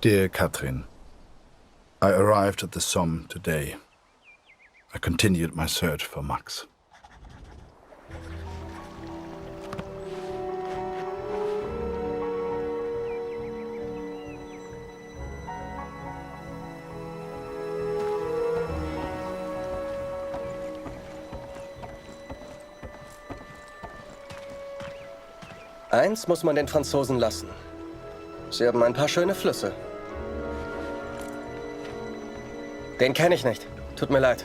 Dear Katrin, I arrived at the Somme today. I continued my search for Max. Eins muss man den Franzosen lassen. Sie haben ein paar schöne Flüsse. Den kenne ich nicht. Tut mir leid.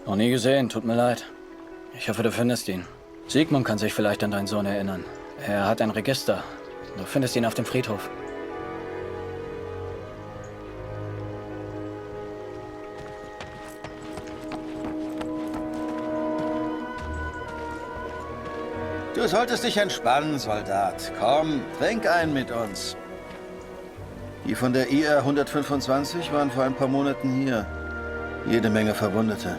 Noch nie gesehen, tut mir leid. Ich hoffe, du findest ihn. Sigmund kann sich vielleicht an deinen Sohn erinnern. Er hat ein Register. Du findest ihn auf dem Friedhof. Du solltest dich entspannen, Soldat. Komm, trink einen mit uns. Die von der IR 125 waren vor ein paar Monaten hier. Jede Menge Verwundete.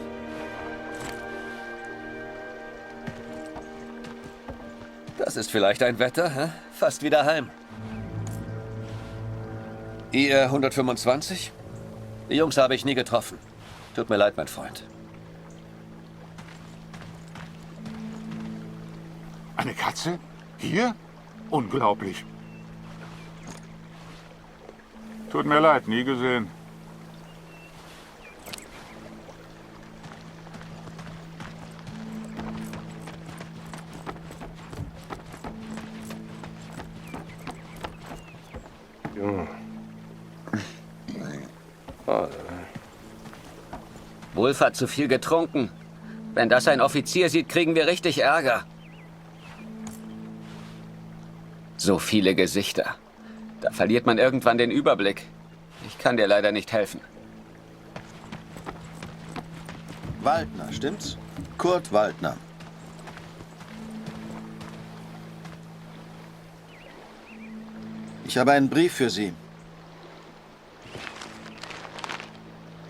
Das ist vielleicht ein Wetter, hä? Fast wieder heim. IR 125? Die Jungs habe ich nie getroffen. Tut mir leid, mein Freund. Eine Katze? Hier? Unglaublich. Tut mir leid, nie gesehen. Wolf hat zu viel getrunken. Wenn das ein Offizier sieht, kriegen wir richtig Ärger. So viele Gesichter. Da verliert man irgendwann den Überblick. Ich kann dir leider nicht helfen. Waldner, stimmt's? Kurt Waldner. Ich habe einen Brief für Sie.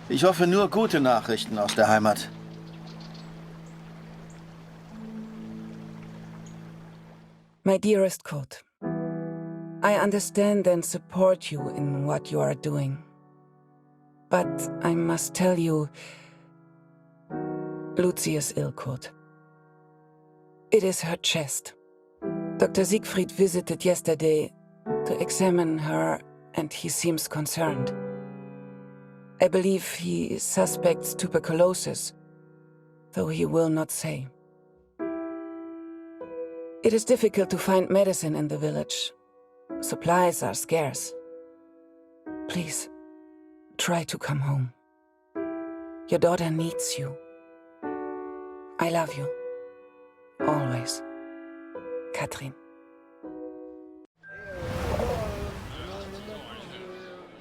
Ich hoffe nur gute Nachrichten aus der Heimat. My dearest Kurt, I understand and support you in what you are doing. But I must tell you, Lucy is ill, Kurt. It is her chest. Dr. Siegfried visited yesterday to examine her, and he seems concerned. I believe he suspects tuberculosis, though he will not say. It is difficult to find medicine in the village. Supplies are scarce. Please, try to come home. Your daughter needs you. I love you. Always. Katrin.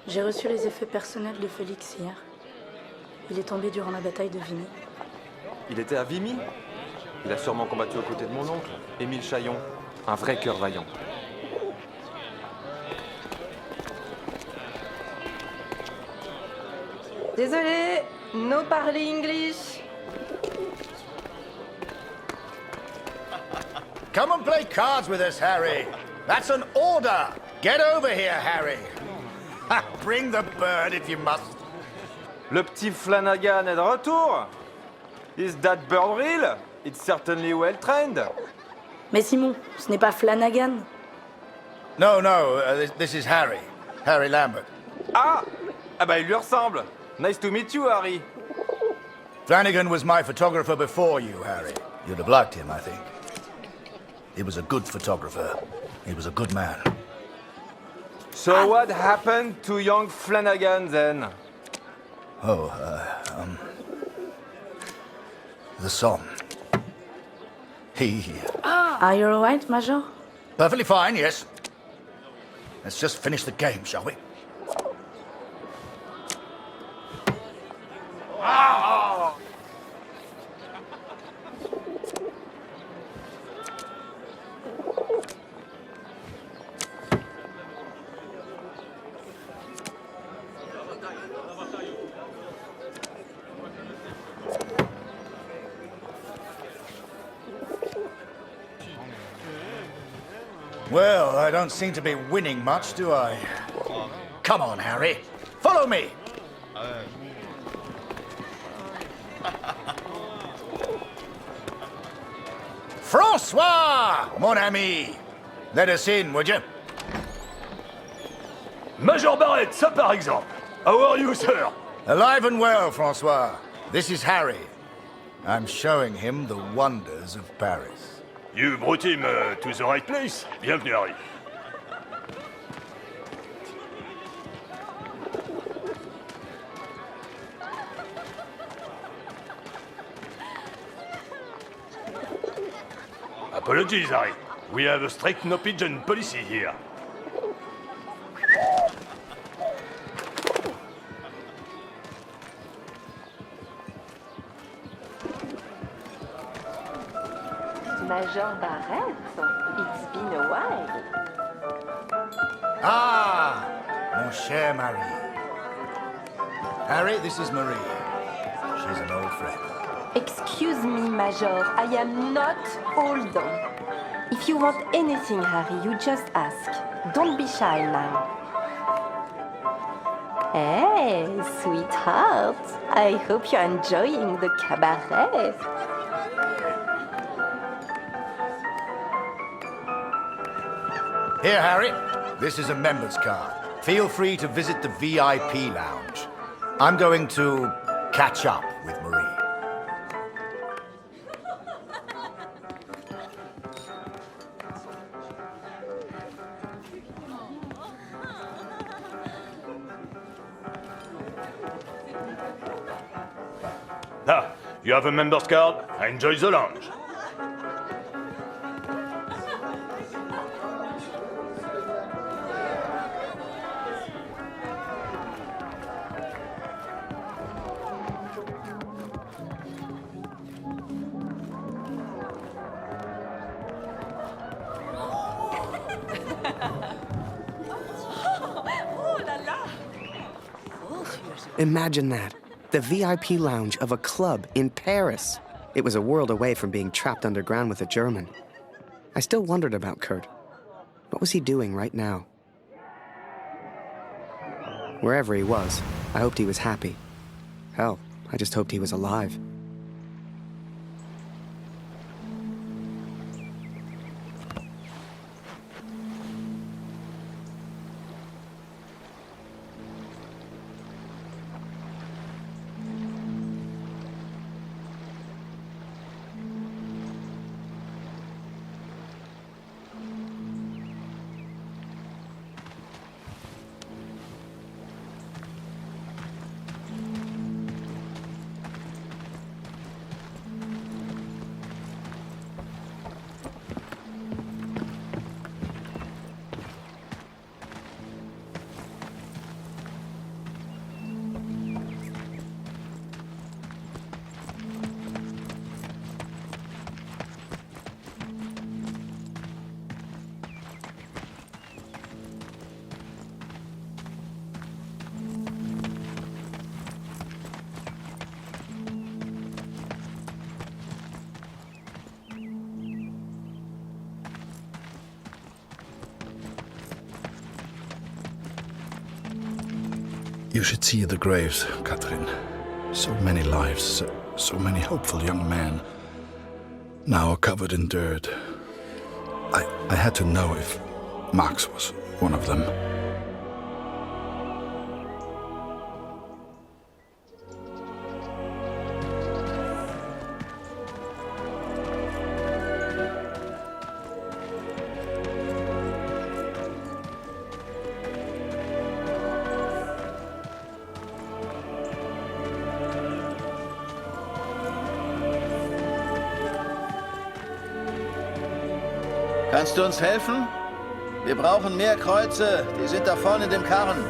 J'ai reçu les effets personnels de Félix hier. Il est tombé durant la bataille de Vimy. Il était à Vimy? Il a sûrement combattu aux côtés de mon oncle, Émile Chaillon. Un vrai cœur vaillant. Désolé, no parler English. Come and play cards with us, Harry. That's an order. Get over here, Harry. Bring the bird if you must. Le petit Flanagan est de retour. Is that bird real? It's certainly well trained. Mais Simon, ce n'est pas Flanagan. No, this is Harry. Harry Lambert. Ah bah il lui ressemble. Nice to meet you, Harry. Flanagan was my photographer before you, Harry. You'd have liked him, I think. He was a good photographer. He was a good man. So what happened to young Flanagan then? Oh, the Somme. He... Are you alright, Major? Perfectly fine, yes. Let's just finish the game, shall we? Well, I don't seem to be winning much, do I? Come on, Harry. Follow me. Francois, mon ami. Let us in, would you? Major Barrett, ça par exemple. How are you, sir? Alive and well, Francois. This is Harry. I'm showing him the wonders of Paris. You brought him to the right place. Bienvenue, Harry. Apologies, Harry. We have a strict no-pigeon policy here. Major Barrett, it's been a while. Ah, mon cher Marie. Harry, this is Marie. She's an old friend. Excuse me, Major, I am not old. If you want anything, Harry, you just ask. Don't be shy now. Hey, sweetheart. I hope you're enjoying the cabaret. Here, Harry. This is a member's card. Feel free to visit the VIP lounge. I'm going to catch up with Marie. Ah, you have a member's card. Enjoy the lounge. Imagine that. The VIP lounge of a club in Paris. It was a world away from being trapped underground with a German. I still wondered about Kurt. What was he doing right now? Wherever he was, I hoped he was happy. Hell, I just hoped he was alive. You should see the graves, Catherine. So many lives, so many hopeful young men, now covered in dirt. I had to know if Max was one of them. Kannst du uns helfen? Wir brauchen mehr Kreuze. Die sind da vorne in dem Karren.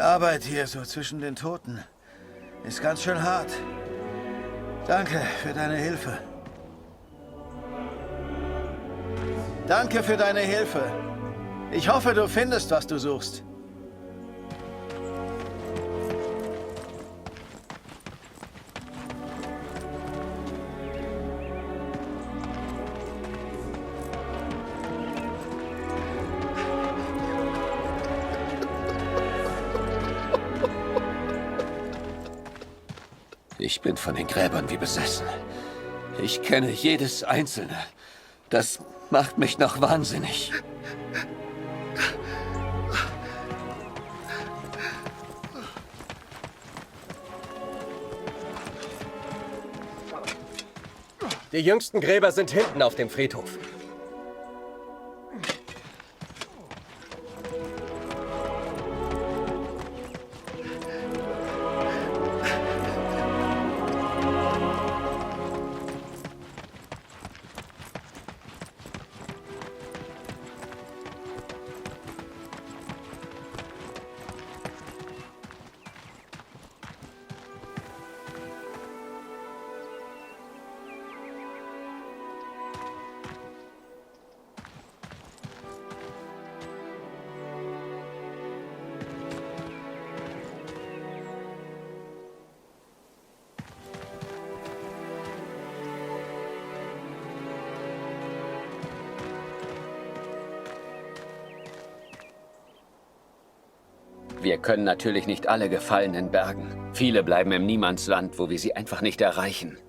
Arbeit hier so zwischen den Toten ist ganz schön hart. Danke für deine Hilfe. Danke für deine Hilfe. Ich hoffe, du findest, was du suchst. Ich bin von den Gräbern wie besessen. Ich kenne jedes einzelne. Das macht mich noch wahnsinnig. Die jüngsten Gräber sind hinten auf dem Friedhof. Wir können natürlich nicht alle Gefallenen bergen. Viele bleiben im Niemandsland, wo wir sie einfach nicht erreichen.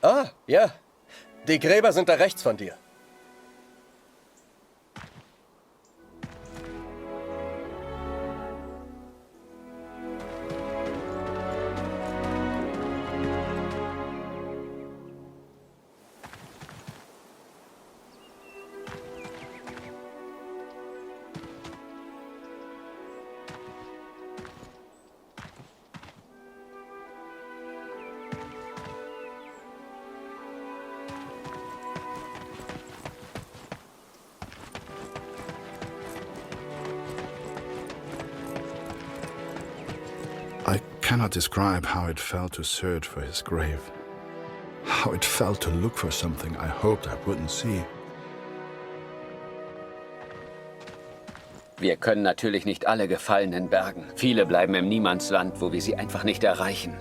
Ah, ja. Die Gräber sind da rechts von dir. I cannot describe how it felt to search for his grave. How it felt to look for something I hoped I wouldn't see. Wir können natürlich nicht alle Gefallenen bergen. Viele bleiben im Niemandsland, wo wir sie einfach nicht erreichen.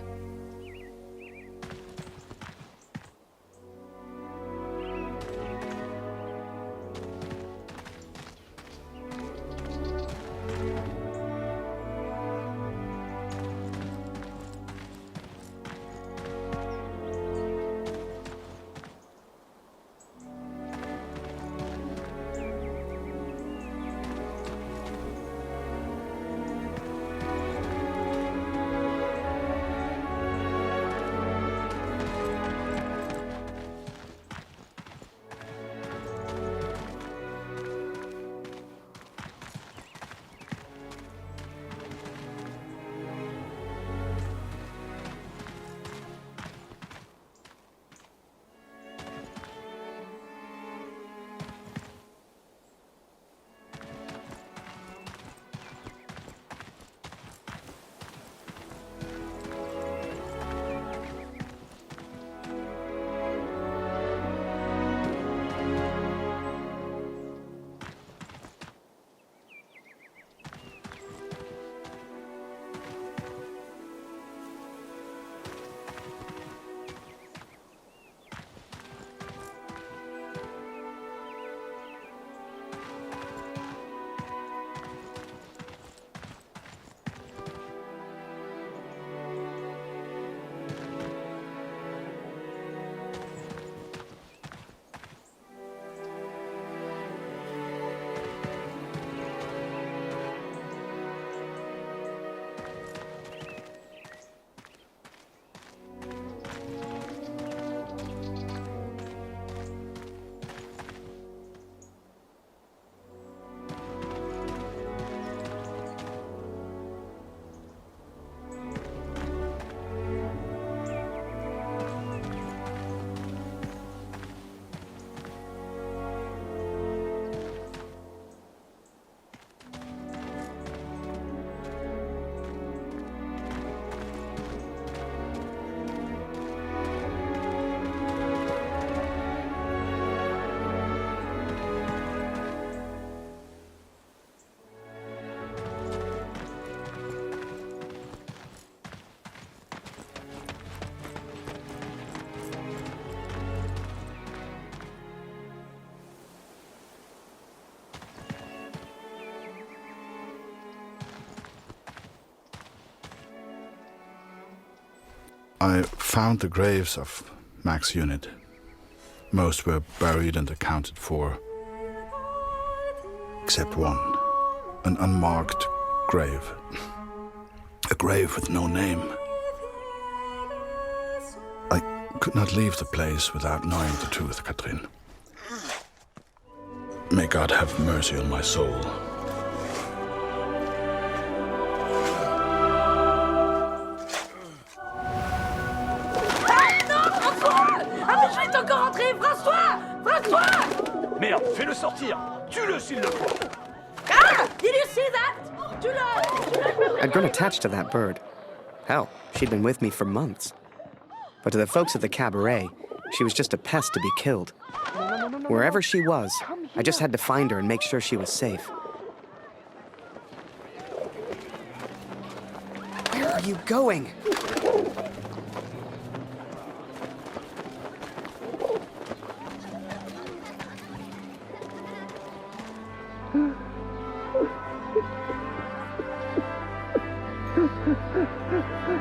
I found the graves of Mac's unit. Most were buried and accounted for, except one, an unmarked grave. A grave with no name. I could not leave the place without knowing the truth, Katrin. May God have mercy on my soul. Encore entrer, François! François! Merde, fais-le sortir. Tue-le s'il le faut. Ah! Did you see that? Tue-le! I'd grown attached to that bird. Hell, she'd been with me for months. But to the folks at the cabaret, she was just a pest to be killed. Wherever she was, I just had to find her and make sure she was safe. Where are you going?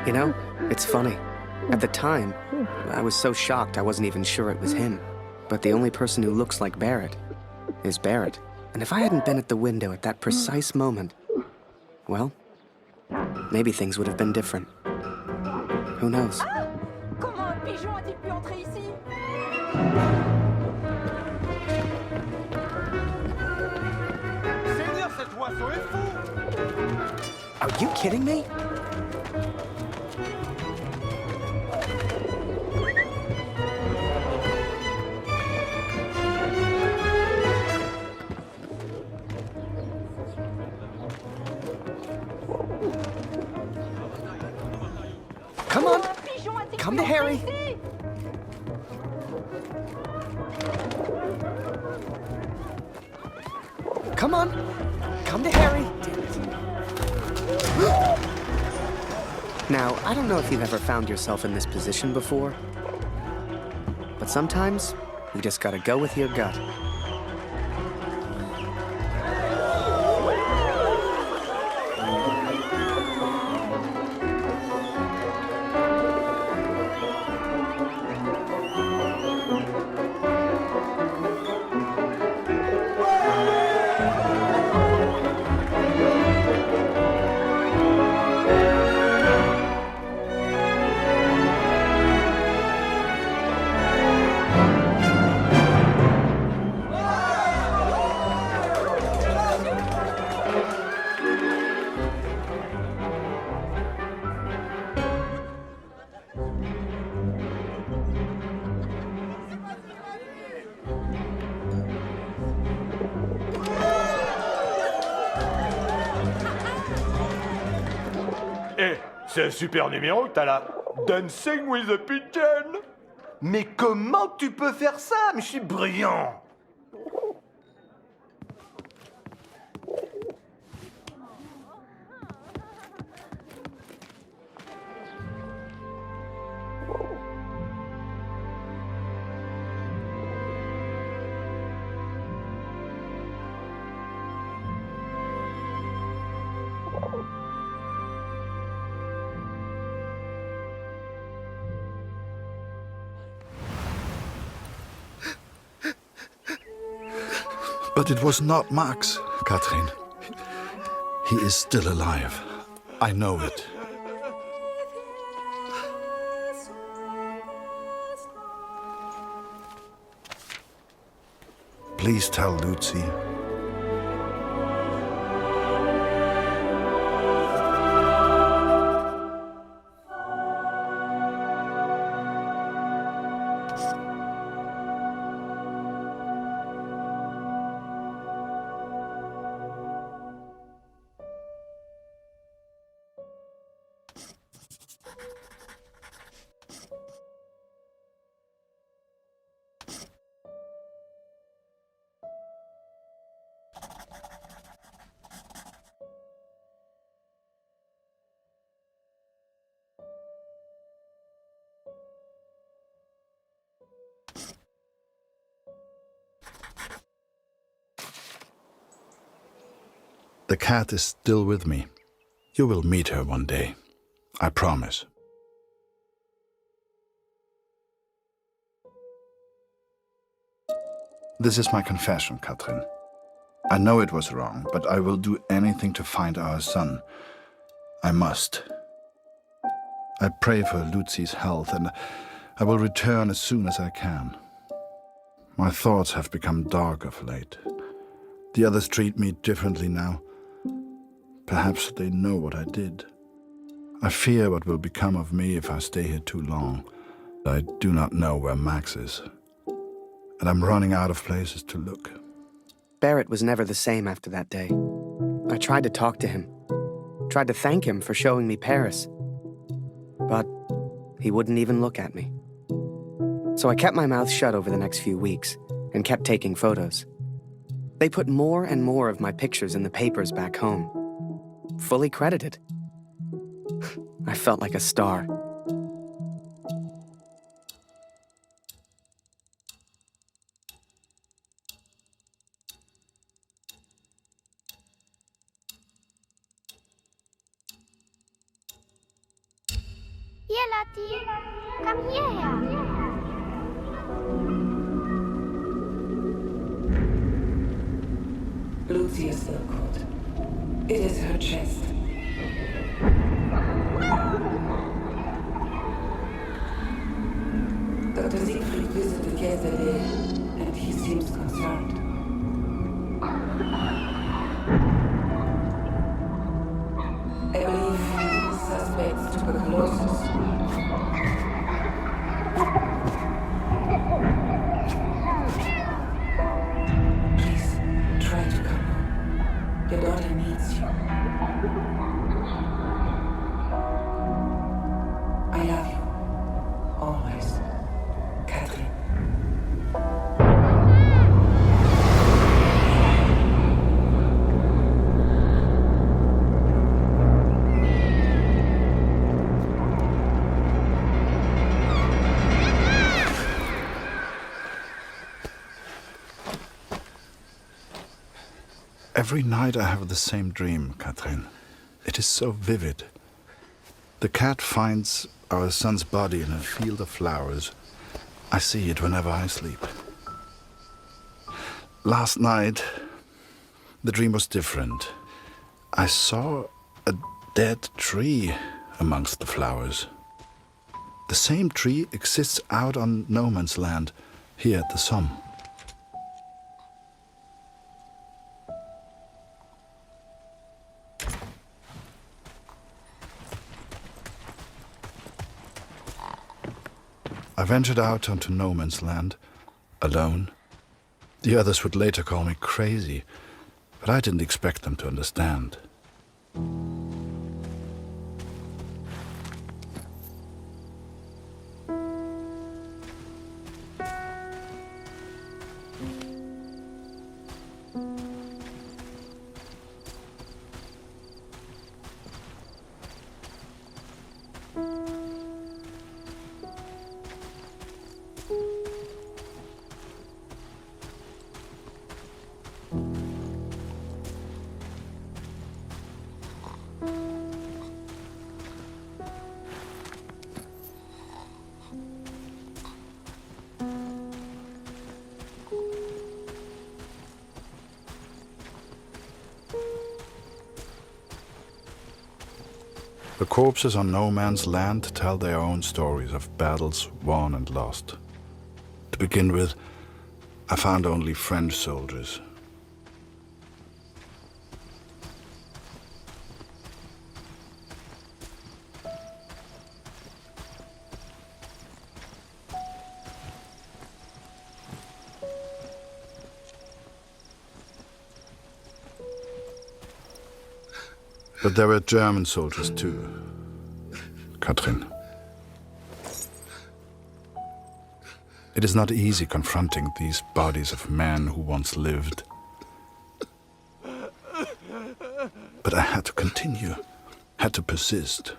You know, it's funny. At the time, I was so shocked I wasn't even sure it was him. But the only person who looks like Barrett is Barrett. And if I hadn't been at the window at that precise moment, well, maybe things would have been different. Who knows? Comment un pigeon a-t-il pu entrer ici? Seigneur, cet oiseau est fou! Are you kidding me? Come on! Come to Harry! Come on! Come to Harry! Now, I don't know if you've ever found yourself in this position before, but sometimes you just gotta go with your gut. Eh, c'est un super numéro que t'as là. Dancing with a Pigeon. Mais comment tu peux faire ça? Mais je suis brillant! But it was not Max, Katrin. He is still alive. I know it. Please tell Lucy. The cat is still with me. You will meet her one day. I promise. This is my confession, Katrin. I know it was wrong, but I will do anything to find our son. I must. I pray for Lucy's health, and I will return as soon as I can. My thoughts have become dark of late. The others treat me differently now. Perhaps they know what I did. I fear what will become of me if I stay here too long. I do not know where Max is, and I'm running out of places to look. Barrett was never the same after that day. I tried to talk to him, tried to thank him for showing me Paris, but he wouldn't even look at me. So I kept my mouth shut over the next few weeks and kept taking photos. They put more and more of my pictures in the papers back home, fully credited. I felt like a star. Hier, Lottie, komm hierher. Lucy is still caught. It is her chest. Dr. Siegfried visited yesterday, and he seems concerned. I believe he suspects tuberculosis. Please, try to come home. Your daughter needs you. I love you. Always. Katrin. Every night I have the same dream, Katrin. It is so vivid. The cat finds our son's body in a field of flowers. I see it whenever I sleep. Last night, the dream was different. I saw a dead tree amongst the flowers. The same tree exists out on no man's land, here at the Somme. I ventured out onto no man's land, alone. The others would later call me crazy, but I didn't expect them to understand. The corpses on no man's land tell their own stories of battles won and lost. To begin with, I found only French soldiers. But there were German soldiers too, Katrin. It is not easy confronting these bodies of men who once lived. But I had to continue, had to persist.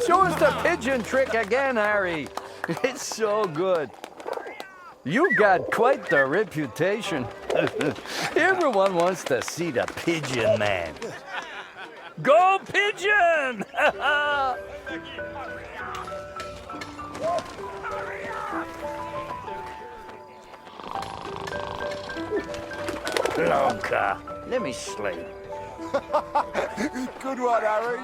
Show us the pigeon trick again, Harry. It's so good. You've got quite the reputation. Everyone wants to see the Pigeon Man. Go Pigeon! Blanca, let me sleep. Good one, Harry.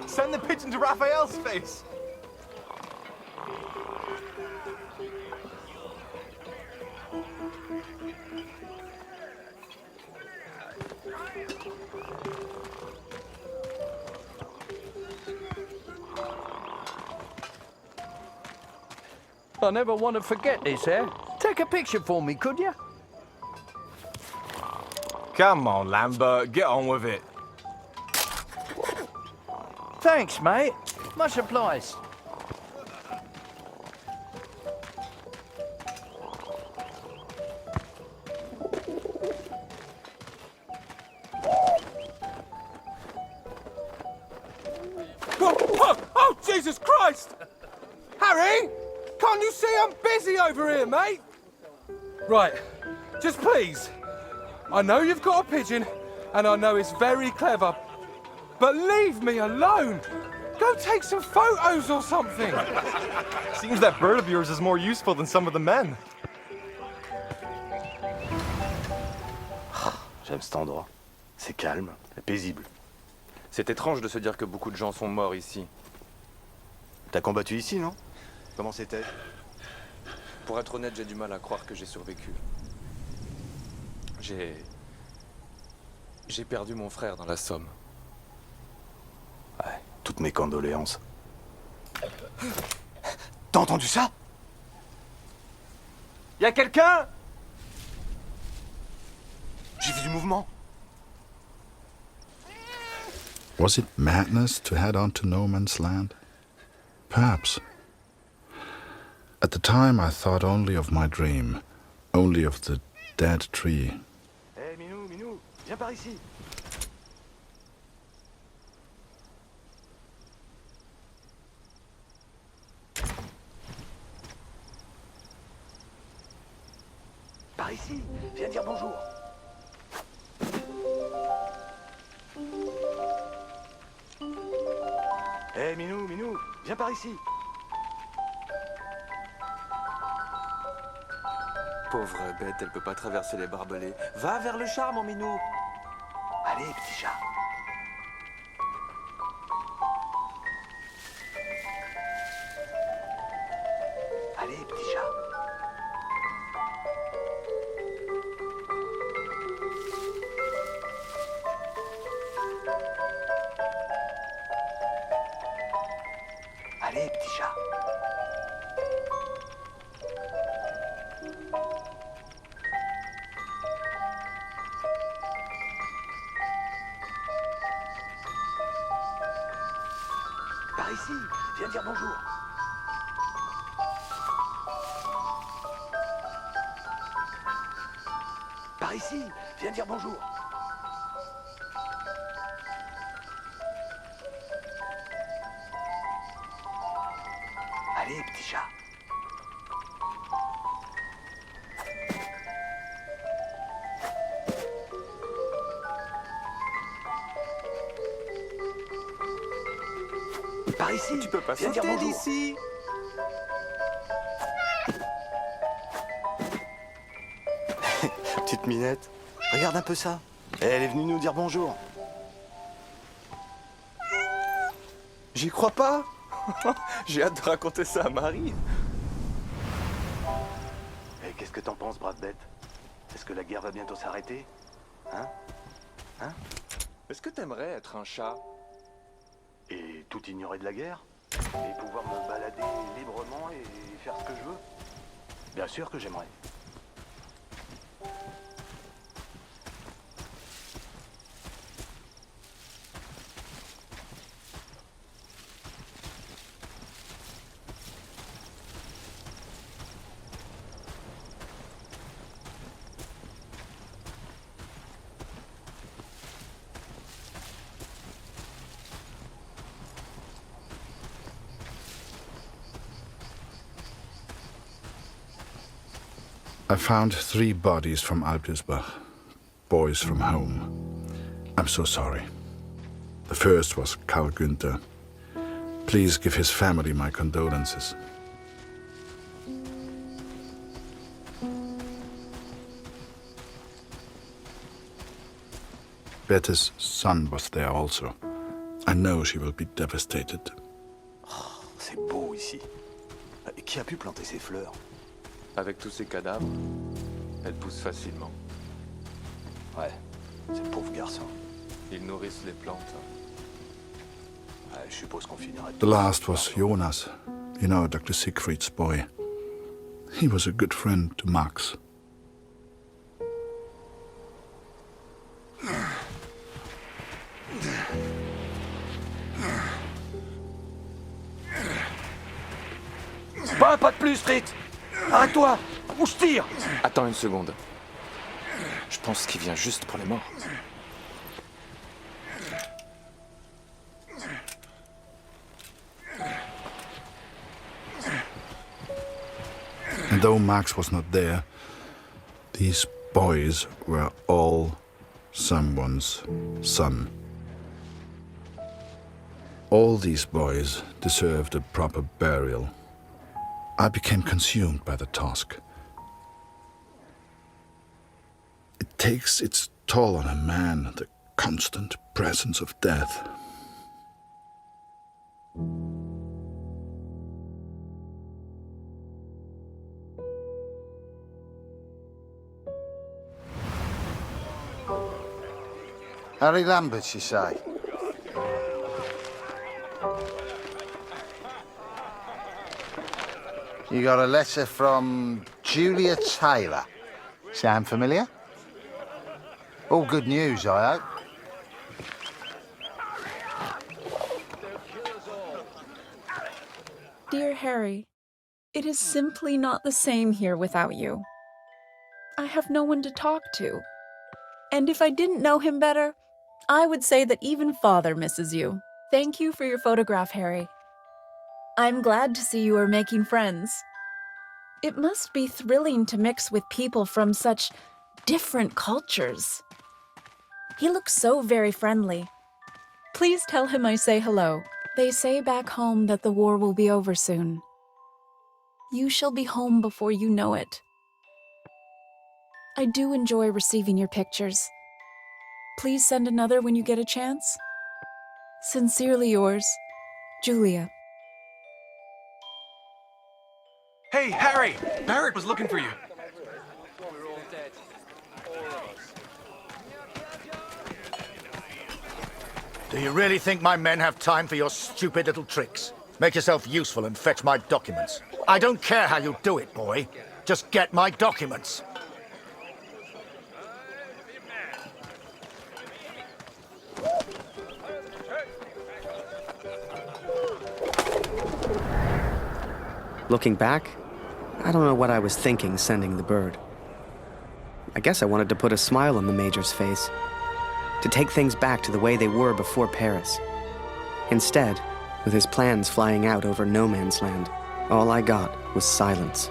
Send the pigeon to Raphael's face. I never want to forget this, eh? Take a picture for me, could you? Come on, Lambert, get on with it. Thanks, mate. Much obliged. Oh, Jesus Christ! Harry! Can't you see I'm busy over here, mate? Right, just please. I know you've got a pigeon, and I know it's very clever, but leave me alone. Go take some photos or something. Seems that bird of yours is more useful than some of the men. J'aime cet endroit. C'est calme et paisible. C'est étrange de se dire que beaucoup de gens sont morts ici. T'as combattu ici, non? Comment c'était? Pour être honnête, j'ai du mal à croire que j'ai survécu. J'ai perdu mon frère dans la Somme. Ouais, toutes mes condoléances. T'as entendu ça? Y a quelqu'un? J'ai vu du mouvement. Was it madness to head on to no man's land? Perhaps. At the time, I thought only of my dream, only of the dead tree. Hé, Minou, viens par ici. Par ici, viens dire bonjour. Hé, Minou, viens par ici. Pauvre bête, elle peut pas traverser les barbelés. Va vers le char, mon Minou. Allez, petit chat. Allez, petit chat. Allez, petit chat. Par ici, viens dire bonjour. Par ici, viens dire bonjour. Allez, petit chat. Par ici, tu peux pas viens dire sauter bonjour. d'ici. Petite minette, regarde un peu ça. Elle est venue nous dire bonjour. J'y crois pas. J'ai hâte de raconter ça à Marie. Et qu'est-ce que t'en penses, brave bête? Est-ce que la guerre va bientôt s'arrêter? Hein? Est-ce que t'aimerais être un chat? Et tout ignorer de la guerre? Et pouvoir me balader librement et faire ce que je veux? Bien sûr que j'aimerais. I found 3 bodies from Alpesbach, boys from home. I'm so sorry. The first was Karl Günther. Please give his family my condolences. Bette's son was there also. I know she will be devastated. Oh, c'est beau ici. Et qui a pu planter ces fleurs? Avec tous ces cadavres, elles poussent facilement. Ouais, ces pauvres garçons. Ils nourrissent les plantes. Ouais, je suppose qu'on finirait. The last was Jonas, you know, Dr. Siegfried's boy. He was a good friend to Max. Pas un pas de plus, Rit. Arrête-toi, ou je tire. Attends une seconde. Je pense qu'il vient juste pour les morts. And though Max was not there, these boys were all someone's son. All these boys deserved a proper burial. I became consumed by the task. It takes its toll on a man, the constant presence of death. Harry Lambert, you say? You got a letter from Julia Taylor. Sound familiar? All good news, I hope. Dear Harry, it is simply not the same here without you. I have no one to talk to. And if I didn't know him better, I would say that even Father misses you. Thank you for your photograph, Harry. I'm glad to see you are making friends. It must be thrilling to mix with people from such different cultures. He looks so very friendly. Please tell him I say hello. They say back home that the war will be over soon. You shall be home before you know it. I do enjoy receiving your pictures. Please send another when you get a chance. Sincerely yours, Julia. Hey, Harry! Barrett was looking for you. Do you really think my men have time for your stupid little tricks? Make yourself useful and fetch my documents. I don't care how you do it, boy. Just get my documents. Looking back, I don't know what I was thinking sending the bird. I guess I wanted to put a smile on the Major's face, to take things back to the way they were before Paris. Instead, with his plans flying out over no man's land, all I got was silence.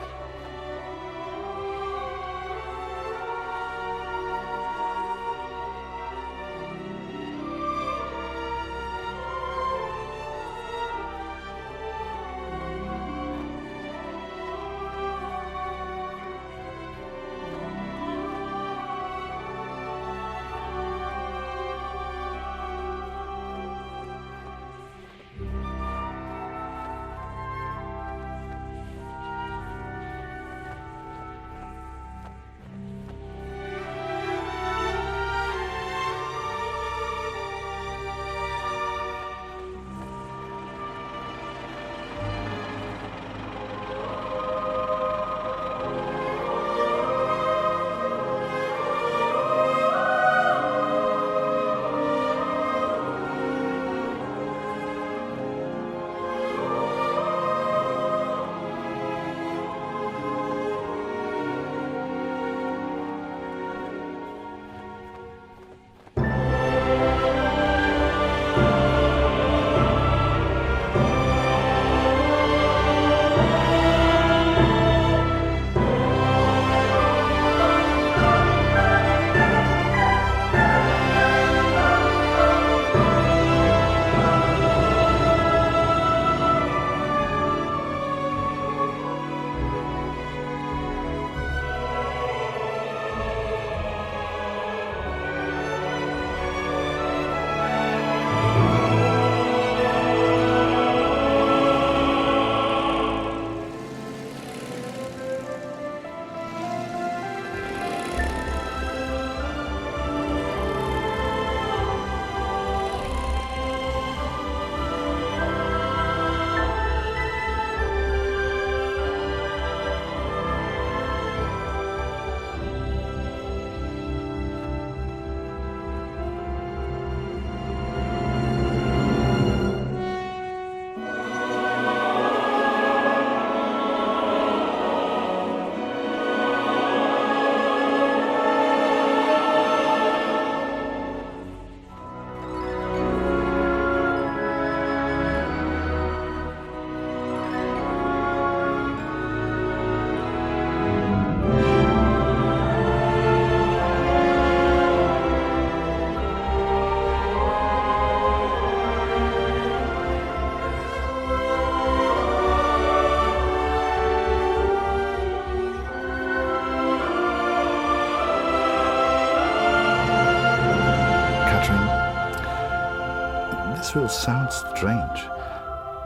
This will sound strange,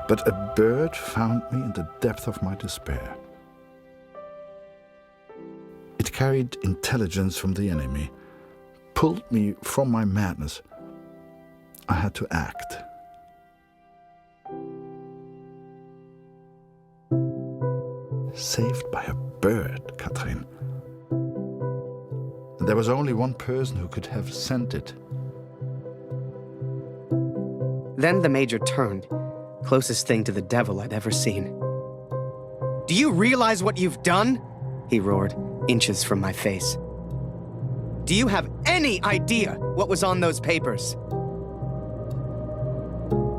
but a bird found me in the depth of my despair. It carried intelligence from the enemy, pulled me from my madness. I had to act. Saved by a bird, Katrin. And there was only one person who could have sent it. Then the Major turned, closest thing to the devil I'd ever seen. Do you realize what you've done? He roared, inches from my face. Do you have any idea what was on those papers?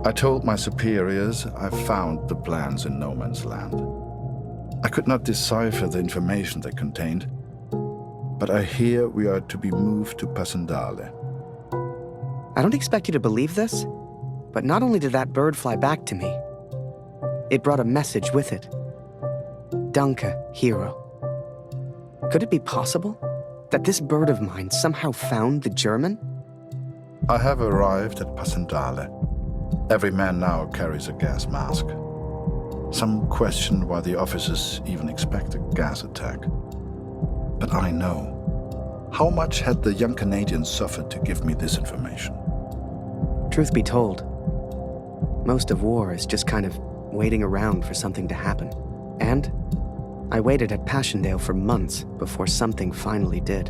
I told my superiors I found the plans in no man's land. I could not decipher the information they contained, but I hear we are to be moved to Passendale. I don't expect you to believe this, but not only did that bird fly back to me, it brought a message with it. Danke, hero. Could it be possible that this bird of mine somehow found the German? I have arrived at Passendale. Every man now carries a gas mask. Some question why the officers even expect a gas attack. But I know. How much had the young Canadian suffered to give me this information? Truth be told, most of war is just kind of waiting around for something to happen. And I waited at Passchendaele for months before something finally did.